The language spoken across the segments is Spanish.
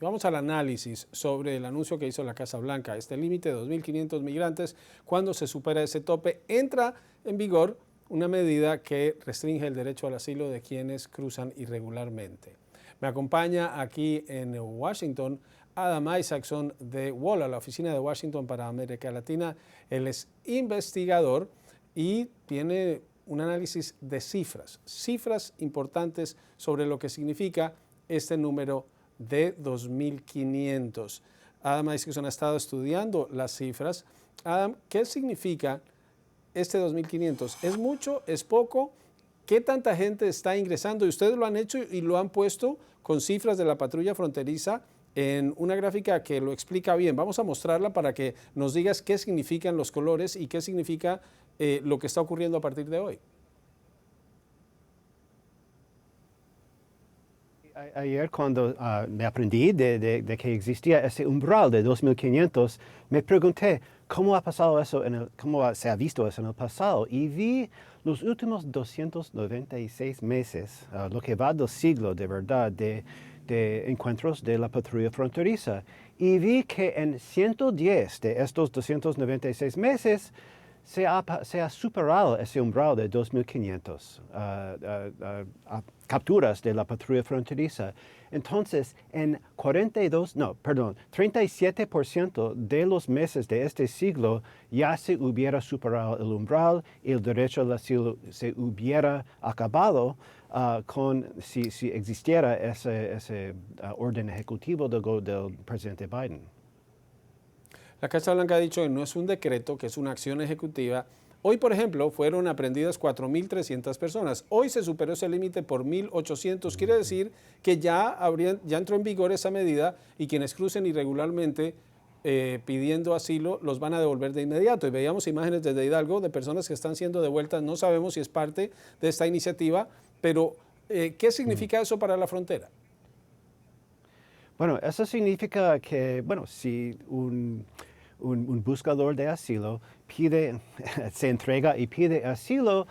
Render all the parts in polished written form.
Vamos al análisis sobre el anuncio que hizo la Casa Blanca. Este límite de 2.500 migrantes, cuando se supera ese tope, entra en vigor una medida que restringe el derecho al asilo de quienes cruzan irregularmente. Me acompaña aquí en Washington Adam Isaacson de WOLA, la Oficina de Washington para América Latina. Él es investigador y tiene un análisis de cifras importantes sobre lo que significa este número de 2.500. Adam Isaacson ha estado estudiando las cifras. Adam, ¿qué significa este 2.500? ¿Es mucho? ¿Es poco? ¿Qué tanta gente está ingresando? Y ustedes lo han hecho y lo han puesto con cifras de la patrulla fronteriza en una gráfica que lo explica bien. Vamos a mostrarla para que nos digas qué significan los colores y qué significa lo que está ocurriendo a partir de hoy. Ayer cuando me aprendí de que existía ese umbral de 2.500, me pregunté cómo ha pasado eso, cómo se ha visto eso en el pasado, y vi los últimos 296 meses, lo que va del siglo de verdad, de encuentros de la patrulla fronteriza, y vi que en 110 de estos 296 meses se ha superado ese umbral de 2.500 capturas de la patrulla fronteriza. Entonces, en 37% de los meses de este siglo ya se hubiera superado el umbral y el derecho al asilo se hubiera acabado si existiera ese orden ejecutivo del presidente Biden. La Casa Blanca ha dicho que no es un decreto, que es una acción ejecutiva. Hoy, por ejemplo, fueron aprendidas 4.300 personas. Hoy se superó ese límite por 1.800. Quiere decir que ya entró en vigor esa medida y quienes crucen irregularmente pidiendo asilo los van a devolver de inmediato. Y veíamos imágenes desde Hidalgo de personas que están siendo devueltas. No sabemos si es parte de esta iniciativa, pero ¿qué significa eso para la frontera? Bueno, eso significa que, si un buscador de asilo se entrega y pide asilo,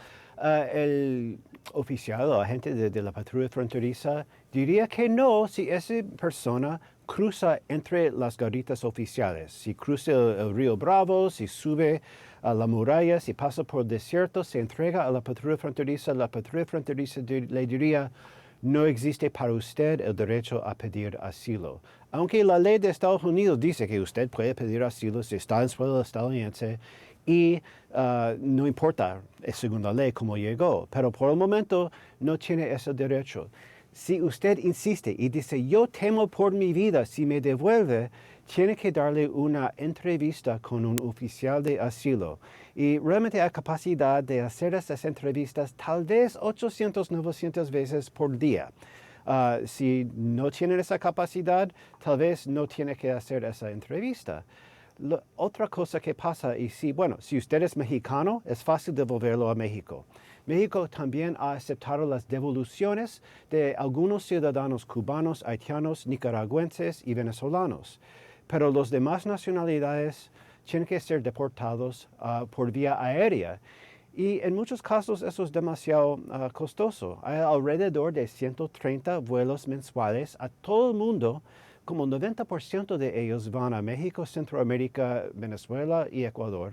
el oficial o agente de la patrulla fronteriza diría que no si esa persona cruza entre las garitas oficiales. Si cruza el río Bravo, si sube a la muralla, si pasa por el desierto, se entrega a la patrulla fronteriza le diría: no existe para usted el derecho a pedir asilo. Aunque la ley de Estados Unidos dice que usted puede pedir asilo si está en suelo estadounidense y no importa, según la ley, cómo llegó. Pero por el momento no tiene ese derecho. Si usted insiste y dice: yo temo por mi vida si me devuelve, tiene que darle una entrevista con un oficial de asilo. Y realmente hay capacidad de hacer esas entrevistas tal vez 800, 900 veces por día. Si no tienen esa capacidad, tal vez no tiene que hacer esa entrevista. Otra cosa que pasa, si usted es mexicano, es fácil devolverlo a México. México también ha aceptado las devoluciones de algunos ciudadanos cubanos, haitianos, nicaragüenses y venezolanos. Pero los demás nacionalidades tienen que ser deportados por vía aérea. Y en muchos casos eso es demasiado costoso. Hay alrededor de 130 vuelos mensuales a todo el mundo. Como el 90% de ellos van a México, Centroamérica, Venezuela y Ecuador.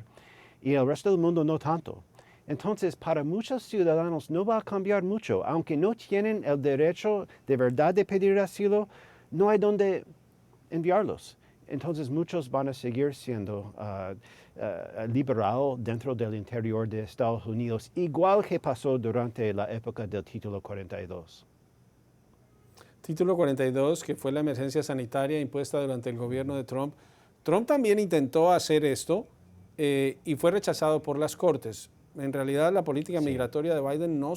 Y el resto del mundo no tanto. Entonces, para muchos ciudadanos no va a cambiar mucho. Aunque no tienen el derecho de verdad de pedir asilo, no hay dónde enviarlos. Entonces muchos van a seguir siendo liberados dentro del interior de Estados Unidos, igual que pasó durante la época del Título 42. Título 42, que fue la emergencia sanitaria impuesta durante el gobierno de Trump. Trump también intentó hacer esto y fue rechazado por las Cortes. En realidad la política migratoria de Biden no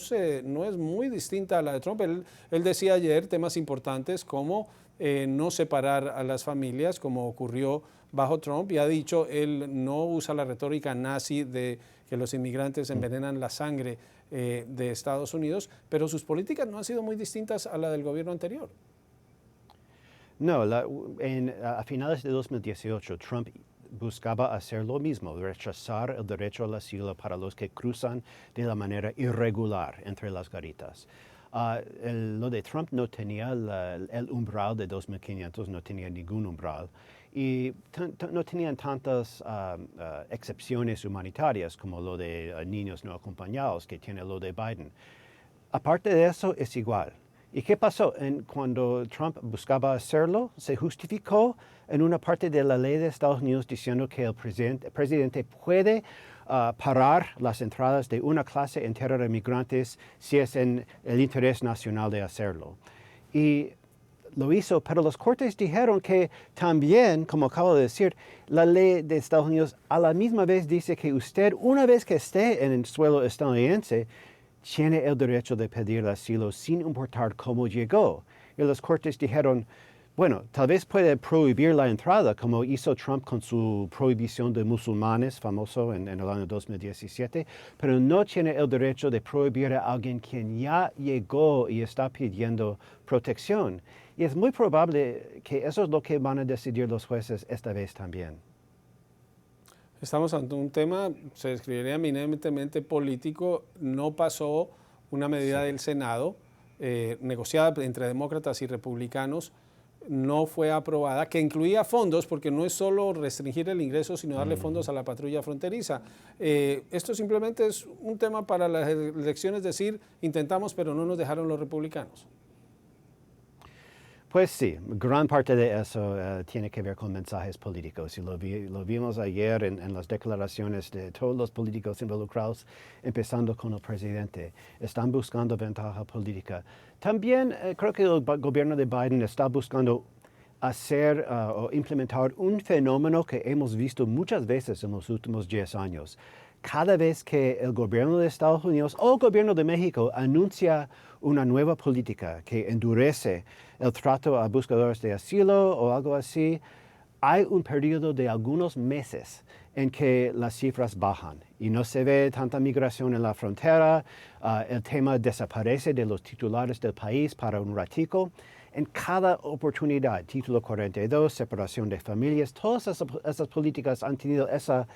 es muy distinta a la de Trump. Él decía ayer temas importantes como no separar a las familias, como ocurrió bajo Trump, y ha dicho él no usa la retórica nazi de que los inmigrantes envenenan la sangre de Estados Unidos, pero sus políticas no han sido muy distintas a la del gobierno anterior. No, a finales de 2018, Trump buscaba hacer lo mismo, rechazar el derecho al asilo para los que cruzan de la manera irregular entre las garitas. Lo de Trump no tenía el umbral de 2.500, no tenía ningún umbral. Y no tenían tantas excepciones humanitarias como lo de niños no acompañados que tiene lo de Biden. Aparte de eso, es igual. ¿Y qué pasó? Cuando Trump buscaba hacerlo, se justificó en una parte de la ley de Estados Unidos diciendo que el presidente puede parar las entradas de una clase entera de migrantes si es en el interés nacional de hacerlo. Y lo hizo, pero los cortes dijeron que también, como acabo de decir, la ley de Estados Unidos a la misma vez dice que usted, una vez que esté en el suelo estadounidense, tiene el derecho de pedir asilo sin importar cómo llegó. Y los cortes dijeron, bueno, tal vez puede prohibir la entrada, como hizo Trump con su prohibición de musulmanes, famoso en el año 2017, pero no tiene el derecho de prohibir a alguien quien ya llegó y está pidiendo protección. Y es muy probable que eso es lo que van a decidir los jueces esta vez también. Estamos ante un tema, se describiría eminentemente político, no pasó una medida del Senado negociada entre demócratas y republicanos, no fue aprobada, que incluía fondos, porque no es solo restringir el ingreso, sino darle fondos a la patrulla fronteriza. Esto simplemente es un tema para las elecciones, decir, intentamos, pero no nos dejaron los republicanos. Pues sí, gran parte de eso tiene que ver con mensajes políticos y lo vimos ayer en las declaraciones de todos los políticos involucrados, empezando con el presidente. Están buscando ventaja política. También creo que el gobierno de Biden está buscando hacer o implementar un fenómeno que hemos visto muchas veces en los últimos 10 años. Cada vez que el gobierno de Estados Unidos o el gobierno de México anuncia una nueva política que endurece el trato a buscadores de asilo o algo así, hay un periodo de algunos meses en que las cifras bajan y no se ve tanta migración en la frontera, el tema desaparece de los titulares del país para un ratico. En cada oportunidad, título 42, separación de familias, todas esas políticas han tenido ese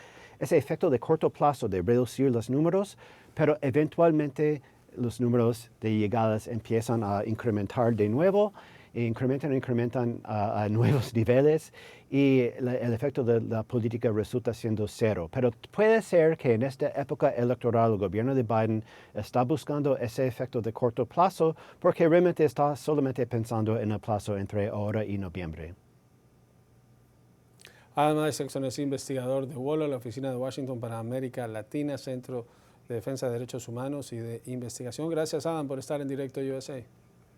efecto de corto plazo de reducir los números, pero eventualmente los números de llegadas empiezan a incrementar de nuevo, e incrementan a nuevos niveles y el efecto de la política resulta siendo cero. Pero puede ser que en esta época electoral el gobierno de Biden está buscando ese efecto de corto plazo porque realmente está solamente pensando en el plazo entre ahora y noviembre. Adam Isaacson es investigador de WOLA, la Oficina de Washington para América Latina, Centro de Defensa de Derechos Humanos y de Investigación. Gracias, Adam, por estar en Directo USA.